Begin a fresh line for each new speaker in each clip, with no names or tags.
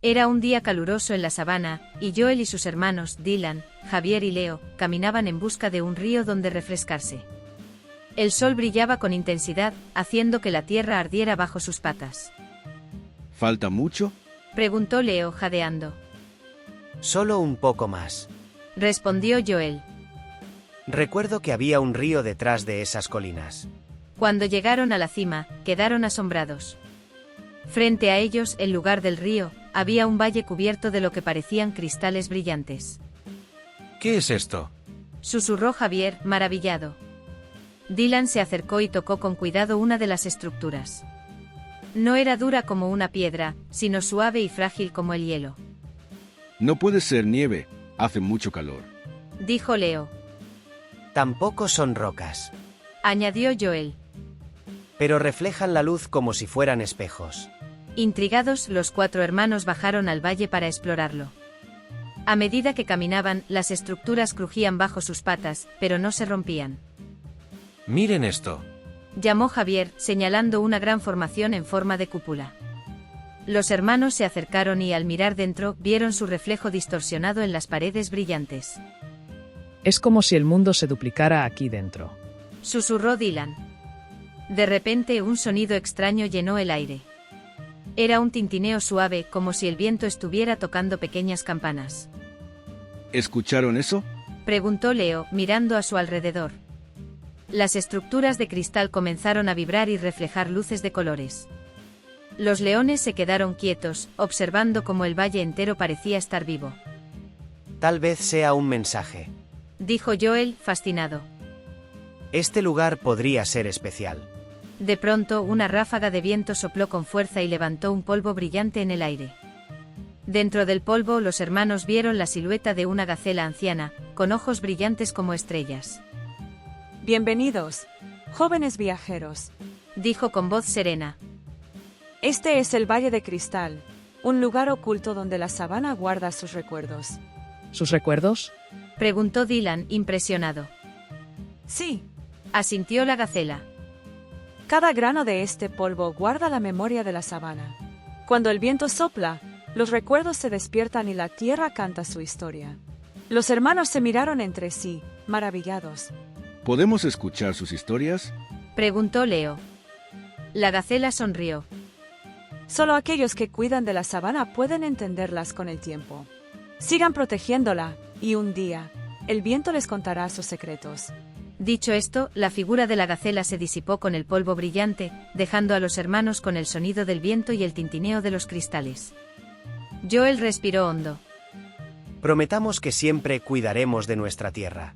Era un día caluroso en la sabana, y Joel y sus hermanos, Dylan, Javier y Leo, caminaban en busca de un río donde refrescarse. El sol brillaba con intensidad, haciendo que la tierra ardiera bajo sus patas.
¿Falta mucho?
Preguntó Leo, jadeando.
Solo un poco más.
Respondió Joel.
Recuerdo que había un río detrás de esas colinas.
Cuando llegaron a la cima, quedaron asombrados. Frente a ellos, en lugar del río, había un valle cubierto de lo que parecían cristales brillantes.
¿Qué es esto?
Susurró Javier, maravillado. Dylan se acercó y tocó con cuidado una de las estructuras. No era dura como una piedra, sino suave y frágil como el hielo.
No puede ser nieve, hace mucho calor.
Dijo Leo.
Tampoco son rocas.
Añadió Joel.
Pero reflejan la luz como si fueran espejos.
Intrigados, los 4 hermanos bajaron al valle para explorarlo. A medida que caminaban, las estructuras crujían bajo sus patas, pero no se rompían.
Miren esto.
Llamó Javier, señalando una gran formación en forma de cúpula. Los hermanos se acercaron y al mirar dentro, vieron su reflejo distorsionado en las paredes brillantes.
Es como si el mundo se duplicara aquí dentro.
Susurró Dylan. De repente un sonido extraño llenó el aire. Era un tintineo suave, como si el viento estuviera tocando pequeñas campanas.
¿Escucharon eso?
Preguntó Leo, mirando a su alrededor. Las estructuras de cristal comenzaron a vibrar y reflejar luces de colores. Los leones se quedaron quietos, observando cómo el valle entero parecía estar vivo.
Tal vez sea un mensaje.
Dijo Joel, fascinado.
Este lugar podría ser especial.
De pronto, una ráfaga de viento sopló con fuerza y levantó un polvo brillante en el aire. Dentro del polvo, los hermanos vieron la silueta de una gacela anciana, con ojos brillantes como estrellas.
Bienvenidos, jóvenes viajeros.
Dijo con voz serena.
Este es el Valle de Cristal, un lugar oculto donde la sabana guarda sus recuerdos.
¿Sus recuerdos?
Preguntó Dylan, impresionado.
Sí.
Asintió la gacela.
Cada grano de este polvo guarda la memoria de la sabana. Cuando el viento sopla, los recuerdos se despiertan y la tierra canta su historia. Los hermanos se miraron entre sí, maravillados.
¿Podemos escuchar sus historias?
Preguntó Leo. La gacela sonrió.
Solo aquellos que cuidan de la sabana pueden entenderlas con el tiempo. Sigan protegiéndola, y un día, el viento les contará sus secretos.
Dicho esto, la figura de la gacela se disipó con el polvo brillante, dejando a los hermanos con el sonido del viento y el tintineo de los cristales. Joel respiró hondo.
Prometamos que siempre cuidaremos de nuestra tierra.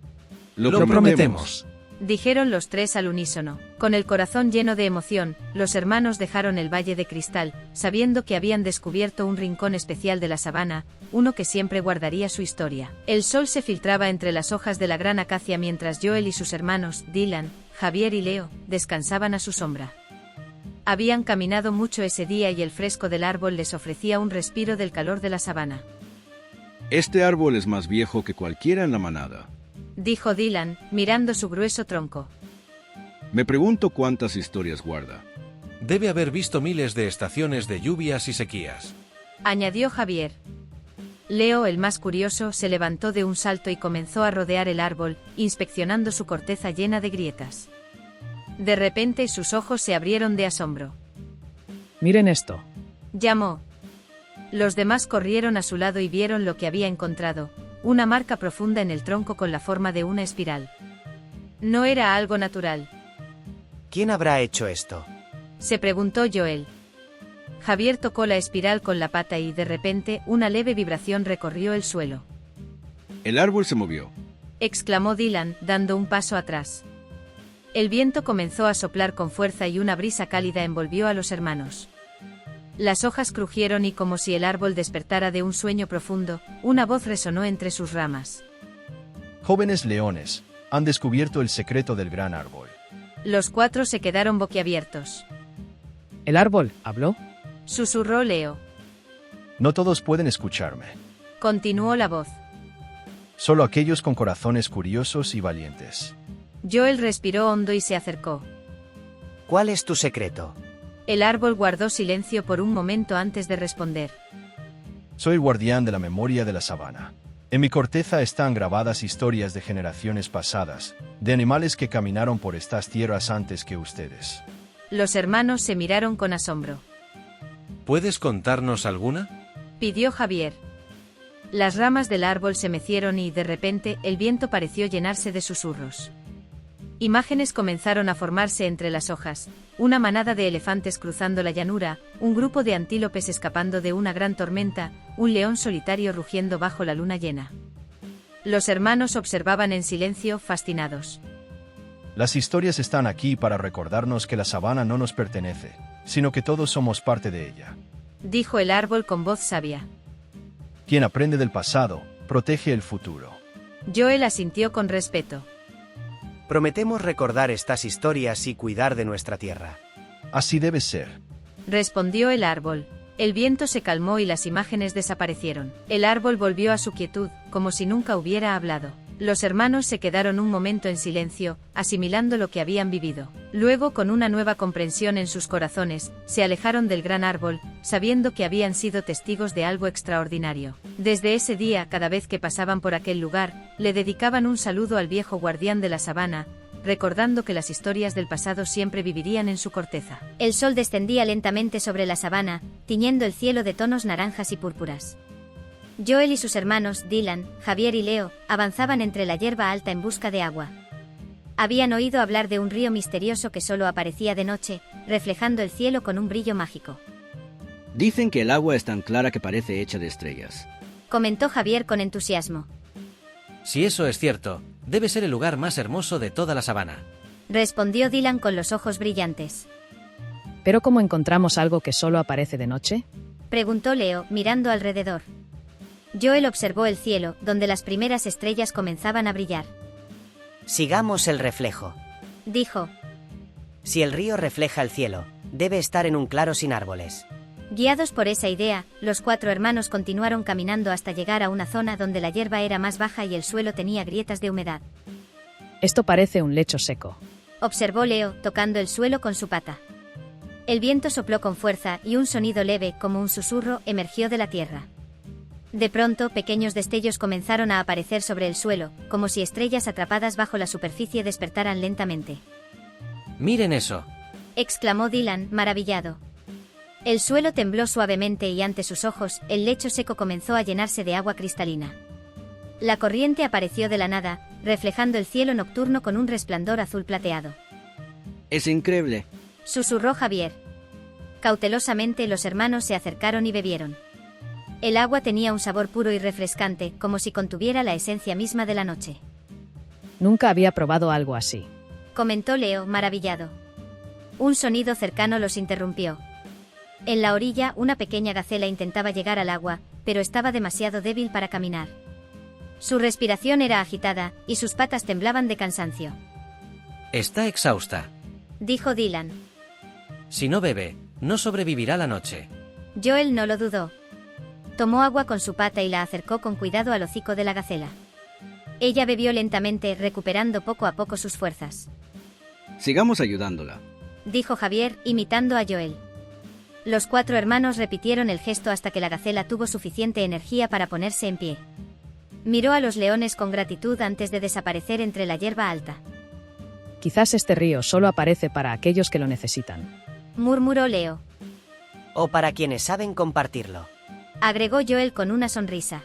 Lo
prometemos.
Dijeron los 3 al unísono. Con el corazón lleno de emoción, los hermanos dejaron el Valle de Cristal, sabiendo que habían descubierto un rincón especial de la sabana, uno que siempre guardaría su historia. El sol se filtraba entre las hojas de la gran acacia mientras Joel y sus hermanos, Dylan, Javier y Leo, descansaban a su sombra. Habían caminado mucho ese día y el fresco del árbol les ofrecía un respiro del calor de la sabana.
Este árbol es más viejo que cualquiera en la manada.
Dijo Dylan, mirando su grueso tronco.
Me pregunto cuántas historias guarda.
Debe haber visto miles de estaciones de lluvias y sequías.
Añadió Javier. Leo, el más curioso, se levantó de un salto y comenzó a rodear el árbol, inspeccionando su corteza llena de grietas. De repente sus ojos se abrieron de asombro.
Miren esto.
Llamó. Los demás corrieron a su lado y vieron lo que había encontrado, una marca profunda en el tronco con la forma de una espiral. No era algo natural.
¿Quién habrá hecho esto?
Se preguntó Joel. Javier tocó la espiral con la pata y de repente una leve vibración recorrió el suelo.
El árbol se movió.
Exclamó Dylan, dando un paso atrás. El viento comenzó a soplar con fuerza y una brisa cálida envolvió a los hermanos. Las hojas crujieron y como si el árbol despertara de un sueño profundo, una voz resonó entre sus ramas.
Jóvenes leones, han descubierto el secreto del gran árbol.
Los 4 se quedaron boquiabiertos.
¿El árbol habló?
Susurró Leo.
No todos pueden escucharme.
Continuó la voz.
Solo aquellos con corazones curiosos y valientes.
Joel respiró hondo y se acercó.
¿Cuál es tu secreto?
El árbol guardó silencio por un momento antes de responder.
Soy el guardián de la memoria de la sabana. En mi corteza están grabadas historias de generaciones pasadas, de animales que caminaron por estas tierras antes que ustedes.
Los hermanos se miraron con asombro.
¿Puedes contarnos alguna?
Pidió Javier. Las ramas del árbol se mecieron y, de repente, el viento pareció llenarse de susurros. Imágenes comenzaron a formarse entre las hojas, una manada de elefantes cruzando la llanura, un grupo de antílopes escapando de una gran tormenta, un león solitario rugiendo bajo la luna llena. Los hermanos observaban en silencio, fascinados.
Las historias están aquí para recordarnos que la sabana no nos pertenece, sino que todos somos parte de ella.
Dijo el árbol con voz sabia.
Quien aprende del pasado, protege el futuro.
Joel asintió con respeto.
Prometemos recordar estas historias y cuidar de nuestra tierra.
Así debe ser.
Respondió el árbol. El viento se calmó y las imágenes desaparecieron. El árbol volvió a su quietud, como si nunca hubiera hablado. Los hermanos se quedaron un momento en silencio, asimilando lo que habían vivido. Luego, con una nueva comprensión en sus corazones, se alejaron del gran árbol, sabiendo que habían sido testigos de algo extraordinario. Desde ese día, cada vez que pasaban por aquel lugar, le dedicaban un saludo al viejo guardián de la sabana, recordando que las historias del pasado siempre vivirían en su corteza.
El sol descendía lentamente sobre la sabana, tiñendo el cielo de tonos naranjas y púrpuras. Joel y sus hermanos, Dylan, Javier y Leo, avanzaban entre la hierba alta en busca de agua. Habían oído hablar de un río misterioso que solo aparecía de noche, reflejando el cielo con un brillo mágico.
Dicen que el agua es tan clara que parece hecha de estrellas.
Comentó Javier con entusiasmo.
Si eso es cierto, debe ser el lugar más hermoso de toda la sabana.
Respondió Dylan con los ojos brillantes.
¿Pero cómo encontramos algo que solo aparece de noche?
Preguntó Leo, mirando alrededor. Joel observó el cielo, donde las primeras estrellas comenzaban a brillar.
Sigamos el reflejo.
Dijo.
Si el río refleja el cielo, debe estar en un claro sin árboles.
Guiados por esa idea, los 4 hermanos continuaron caminando hasta llegar a una zona donde la hierba era más baja y el suelo tenía grietas de humedad.
Esto parece un lecho seco.
Observó Leo, tocando el suelo con su pata. El viento sopló con fuerza y un sonido leve, como un susurro, emergió de la tierra. De pronto, pequeños destellos comenzaron a aparecer sobre el suelo, como si estrellas atrapadas bajo la superficie despertaran lentamente.
¡Miren eso!
Exclamó Dylan, maravillado. El suelo tembló suavemente y ante sus ojos, el lecho seco comenzó a llenarse de agua cristalina. La corriente apareció de la nada, reflejando el cielo nocturno con un resplandor azul plateado.
Es increíble.
Susurró Javier. Cautelosamente los hermanos se acercaron y bebieron. El agua tenía un sabor puro y refrescante, como si contuviera la esencia misma de la noche.
Nunca había probado algo así.
Comentó Leo, maravillado. Un sonido cercano los interrumpió. En la orilla, una pequeña gacela intentaba llegar al agua, pero estaba demasiado débil para caminar. Su respiración era agitada, y sus patas temblaban de cansancio.
Está exhausta.
Dijo Dylan.
Si no bebe, no sobrevivirá la noche.
Joel no lo dudó. Tomó agua con su pata y la acercó con cuidado al hocico de la gacela. Ella bebió lentamente, recuperando poco a poco sus fuerzas.
Sigamos ayudándola.
Dijo Javier, imitando a Joel. Los 4 hermanos repitieron el gesto hasta que la gacela tuvo suficiente energía para ponerse en pie. Miró a los leones con gratitud antes de desaparecer entre la hierba alta.
Quizás este río solo aparece para aquellos que lo necesitan.
Murmuró Leo.
O para quienes saben compartirlo.
Agregó Joel con una sonrisa.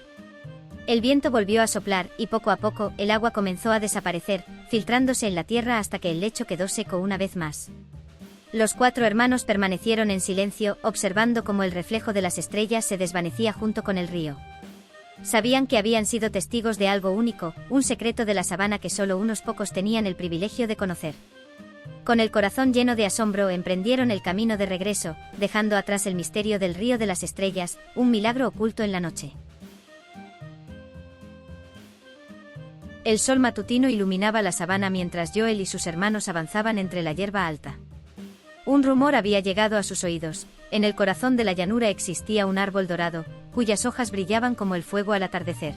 El viento volvió a soplar y poco a poco el agua comenzó a desaparecer, filtrándose en la tierra hasta que el lecho quedó seco una vez más. Los 4 hermanos permanecieron en silencio, observando cómo el reflejo de las estrellas se desvanecía junto con el río. Sabían que habían sido testigos de algo único, un secreto de la sabana que solo unos pocos tenían el privilegio de conocer. Con el corazón lleno de asombro emprendieron el camino de regreso, dejando atrás el misterio del río de las estrellas, un milagro oculto en la noche. El sol matutino iluminaba la sabana mientras Joel y sus hermanos avanzaban entre la hierba alta. Un rumor había llegado a sus oídos. En el corazón de la llanura existía un árbol dorado, cuyas hojas brillaban como el fuego al atardecer.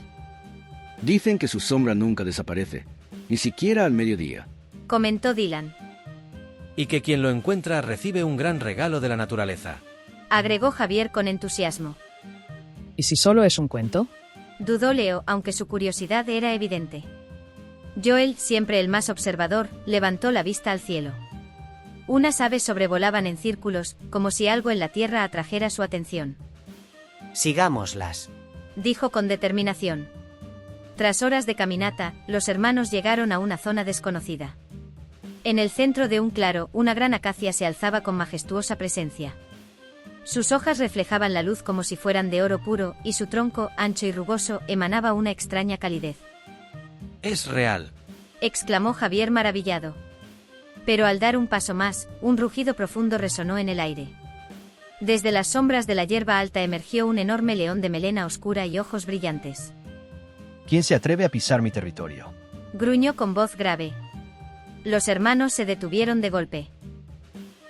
Dicen que su sombra nunca desaparece, ni siquiera al mediodía.
Comentó Dylan.
Y que quien lo encuentra recibe un gran regalo de la naturaleza.
Agregó Javier con entusiasmo.
¿Y si solo es un cuento?
Dudó Leo, aunque su curiosidad era evidente. Joel, siempre el más observador, levantó la vista al cielo. Unas aves sobrevolaban en círculos, como si algo en la tierra atrajera su atención.
Sigámoslas.
Dijo con determinación. Tras horas de caminata, los hermanos llegaron a una zona desconocida. En el centro de un claro, una gran acacia se alzaba con majestuosa presencia. Sus hojas reflejaban la luz como si fueran de oro puro, y su tronco, ancho y rugoso, emanaba una extraña calidez.
Es real.
Exclamó Javier maravillado. Pero al dar un paso más, un rugido profundo resonó en el aire. Desde las sombras de la hierba alta emergió un enorme león de melena oscura y ojos brillantes.
¿Quién se atreve a pisar mi territorio?
Gruñó con voz grave. Los hermanos se detuvieron de golpe.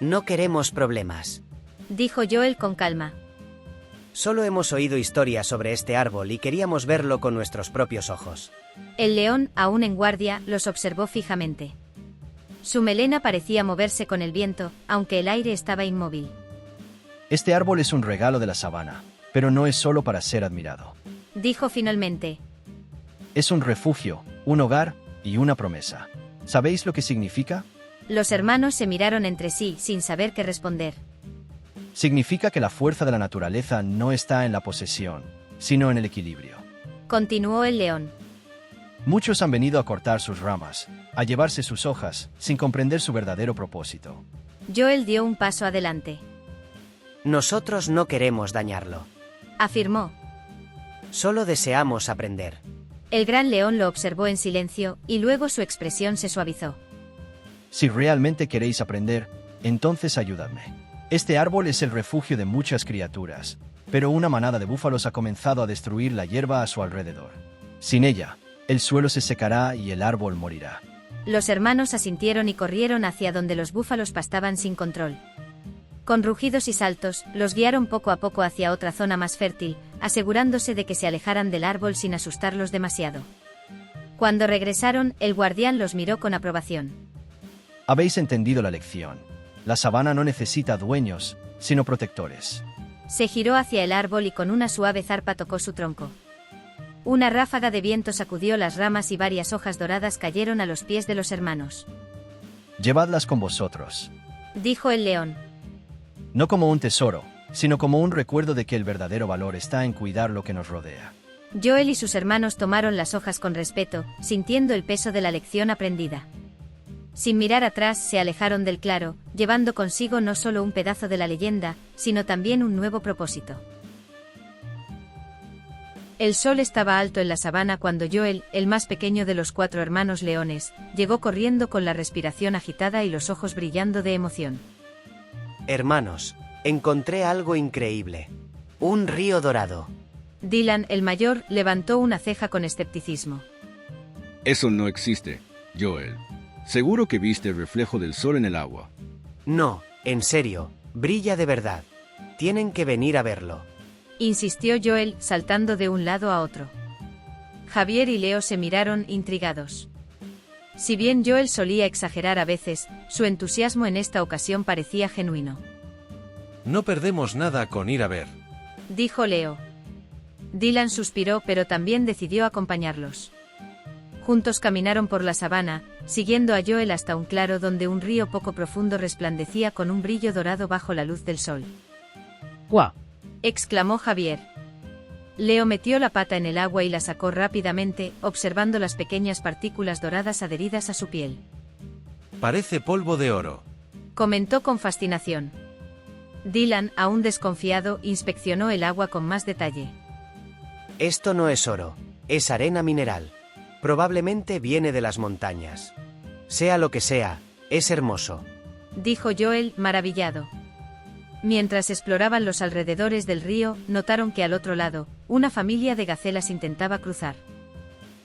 No queremos problemas.
Dijo Joel con calma.
Solo hemos oído historias sobre este árbol y queríamos verlo con nuestros propios ojos.
El león, aún en guardia, los observó fijamente. Su melena parecía moverse con el viento, aunque el aire estaba inmóvil.
Este árbol es un regalo de la sabana, pero no es solo para ser admirado.
Dijo finalmente.
Es un refugio, un hogar y una promesa. ¿Sabéis lo que significa?
Los hermanos se miraron entre sí, sin saber qué responder.
Significa que la fuerza de la naturaleza no está en la posesión, sino en el equilibrio.
Continuó el león.
Muchos han venido a cortar sus ramas, a llevarse sus hojas, sin comprender su verdadero propósito.
Joel dio un paso adelante.
Nosotros no queremos dañarlo.
Afirmó.
Solo deseamos aprender.
El gran león lo observó en silencio, y luego su expresión se suavizó.
Si realmente queréis aprender, entonces ayudadme. Este árbol es el refugio de muchas criaturas, pero una manada de búfalos ha comenzado a destruir la hierba a su alrededor. Sin ella, el suelo se secará y el árbol morirá.
Los hermanos asintieron y corrieron hacia donde los búfalos pastaban sin control. Con rugidos y saltos, los guiaron poco a poco hacia otra zona más fértil, asegurándose de que se alejaran del árbol sin asustarlos demasiado. Cuando regresaron, el guardián los miró con aprobación.
Habéis entendido la lección. La sabana no necesita dueños, sino protectores.
Se giró hacia el árbol y con una suave zarpa tocó su tronco. Una ráfaga de viento sacudió las ramas y varias hojas doradas cayeron a los pies de los hermanos.
Llevadlas con vosotros.
Dijo el león.
No como un tesoro, sino como un recuerdo de que el verdadero valor está en cuidar lo que nos rodea.
Joel y sus hermanos tomaron las hojas con respeto, sintiendo el peso de la lección aprendida. Sin mirar atrás, se alejaron del claro, llevando consigo no solo un pedazo de la leyenda, sino también un nuevo propósito. El sol estaba alto en la sabana cuando Joel, el más pequeño de los 4 hermanos leones, llegó corriendo con la respiración agitada y los ojos brillando de emoción.
Hermanos, encontré algo increíble. Un río dorado.
Dylan, el mayor, levantó una ceja con escepticismo.
Eso no existe, Joel. Seguro que viste el reflejo del sol en el agua.
No, en serio, brilla de verdad. Tienen que venir a verlo.
Insistió Joel, saltando de un lado a otro. Javier y Leo se miraron intrigados. Si bien Joel solía exagerar a veces, su entusiasmo en esta ocasión parecía genuino.
No perdemos nada con ir a ver.
Dijo Leo. Dylan suspiró, pero también decidió acompañarlos. Juntos caminaron por la sabana, siguiendo a Joel hasta un claro donde un río poco profundo resplandecía con un brillo dorado bajo la luz del sol.
¡Guau!
Exclamó Javier. Leo metió la pata en el agua y la sacó rápidamente, observando las pequeñas partículas doradas adheridas a su piel.
Parece polvo de oro.
Comentó con fascinación. Dylan, aún desconfiado, inspeccionó el agua con más detalle.
Esto no es oro, es arena mineral. Probablemente viene de las montañas. Sea lo que sea, es hermoso.
Dijo Joel, maravillado. Mientras exploraban los alrededores del río, notaron que al otro lado, una familia de gacelas intentaba cruzar.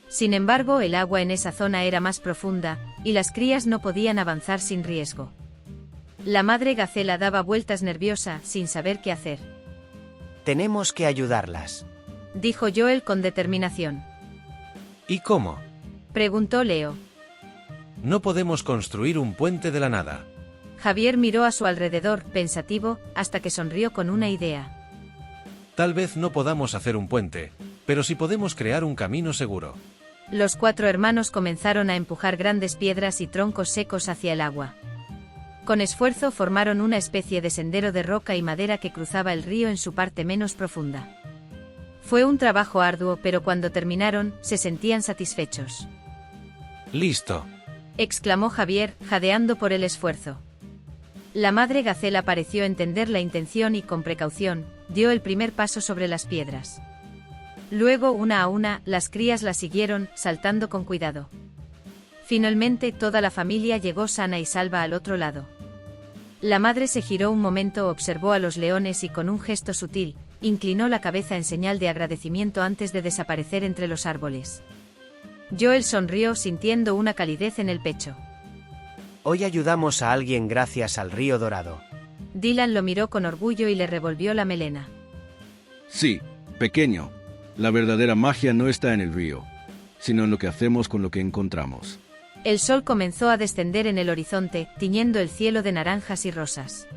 Sin embargo, el agua en esa zona era más profunda, y las crías no podían avanzar sin riesgo. La madre gacela daba vueltas nerviosa, sin saber qué hacer.
Tenemos que ayudarlas.
Dijo Joel con determinación.
¿Y cómo?
Preguntó Leo.
No podemos construir un puente de la nada.
Javier miró a su alrededor, pensativo, hasta que sonrió con una idea.
Tal vez no podamos hacer un puente, pero sí podemos crear un camino seguro.
Los 4 hermanos comenzaron a empujar grandes piedras y troncos secos hacia el agua. Con esfuerzo formaron una especie de sendero de roca y madera que cruzaba el río en su parte menos profunda. Fue un trabajo arduo, pero cuando terminaron, se sentían satisfechos.
¡Listo!
Exclamó Javier, jadeando por el esfuerzo. La madre gacela pareció entender la intención y, con precaución, dio el primer paso sobre las piedras. Luego, una a una, las crías la siguieron, saltando con cuidado. Finalmente, toda la familia llegó sana y salva al otro lado. La madre se giró un momento, observó a los leones y, con un gesto sutil, inclinó la cabeza en señal de agradecimiento antes de desaparecer entre los árboles. Joel sonrió, sintiendo una calidez en el pecho.
Hoy ayudamos a alguien gracias al río Dorado.
Dylan lo miró con orgullo y le revolvió la melena.
Sí, pequeño. La verdadera magia no está en el río, sino en lo que hacemos con lo que encontramos.
El sol comenzó a descender en el horizonte, tiñendo el cielo de naranjas y rosas.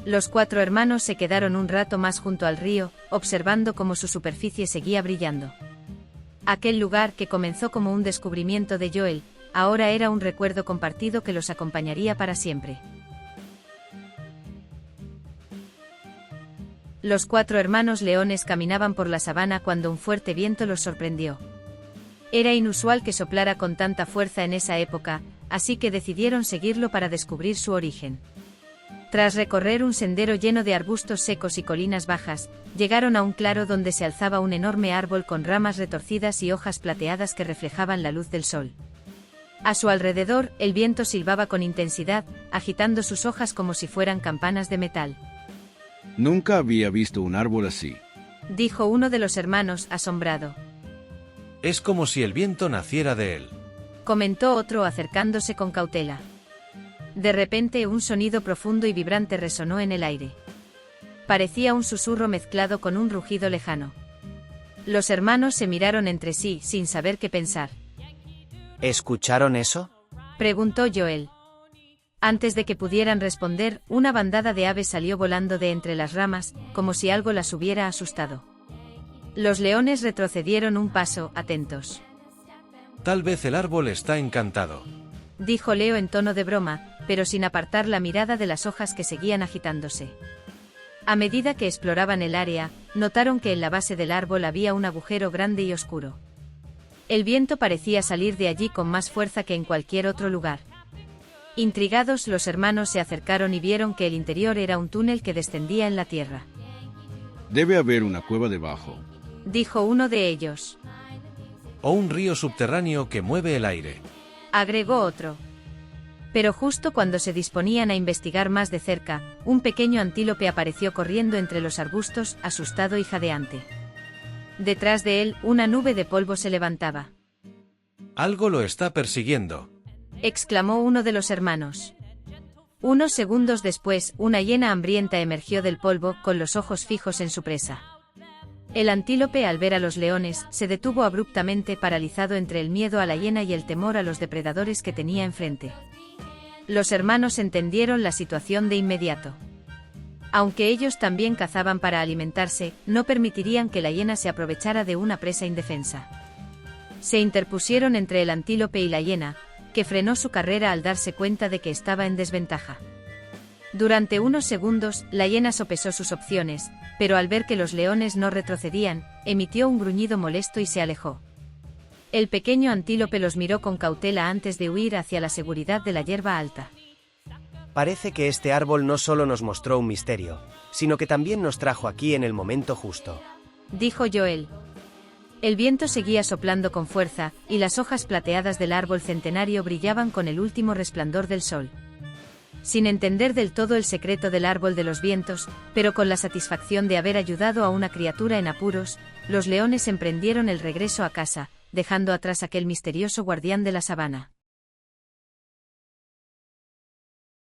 Los 4 hermanos se quedaron un rato más junto al río, observando cómo su superficie seguía brillando. Aquel lugar, que comenzó como un descubrimiento de Joel, ahora era un recuerdo compartido que los acompañaría para siempre. Los 4 hermanos leones caminaban por la sabana cuando un fuerte viento los sorprendió. Era inusual que soplara con tanta fuerza en esa época, así que decidieron seguirlo para descubrir su origen. Tras recorrer un sendero lleno de arbustos secos y colinas bajas, llegaron a un claro donde se alzaba un enorme árbol con ramas retorcidas y hojas plateadas que reflejaban la luz del sol. A su alrededor, el viento silbaba con intensidad, agitando sus hojas como si fueran campanas de metal.
Nunca había visto un árbol así,
dijo uno de los hermanos, asombrado.
Es como si el viento naciera de él,
comentó otro, acercándose con cautela. De repente, un sonido profundo y vibrante resonó en el aire. Parecía un susurro mezclado con un rugido lejano. Los hermanos se miraron entre sí, sin saber qué pensar.
¿Escucharon eso?,
preguntó Joel. Antes de que pudieran responder, una bandada de aves salió volando de entre las ramas, como si algo las hubiera asustado. Los leones retrocedieron un paso, atentos.
Tal vez el árbol está encantado,
dijo Leo en tono de broma, pero sin apartar la mirada de las hojas que seguían agitándose. A medida que exploraban el área, notaron que en la base del árbol había un agujero grande y oscuro. El viento parecía salir de allí con más fuerza que en cualquier otro lugar. Intrigados, los hermanos se acercaron y vieron que el interior era un túnel que descendía en la tierra.
Debe haber una cueva debajo,
dijo uno de ellos.
o un río subterráneo que mueve el aire,
agregó otro. Pero justo cuando se disponían a investigar más de cerca, un pequeño antílope apareció corriendo entre los arbustos, asustado y jadeante. Detrás de él, una nube de polvo se levantaba.
Algo lo está persiguiendo,
exclamó uno de los hermanos. Unos segundos después, una hiena hambrienta emergió del polvo, con los ojos fijos en su presa. El antílope, al ver a los leones, se detuvo abruptamente, paralizado entre el miedo a la hiena y el temor a los depredadores que tenía enfrente. Los hermanos entendieron la situación de inmediato. Aunque ellos también cazaban para alimentarse, no permitirían que la hiena se aprovechara de una presa indefensa. Se interpusieron entre el antílope y la hiena, que frenó su carrera al darse cuenta de que estaba en desventaja. Durante unos segundos, la hiena sopesó sus opciones, pero al ver que los leones no retrocedían, emitió un gruñido molesto y se alejó. El pequeño antílope los miró con cautela antes de huir hacia la seguridad de la hierba alta.
Parece que este árbol no solo nos mostró un misterio, sino que también nos trajo aquí en el momento justo,
dijo Joel. El viento seguía soplando con fuerza, y las hojas plateadas del árbol centenario brillaban con el último resplandor del sol. Sin entender del todo el secreto del árbol de los vientos, pero con la satisfacción de haber ayudado a una criatura en apuros, los leones emprendieron el regreso a casa, dejando atrás aquel misterioso guardián de la sabana.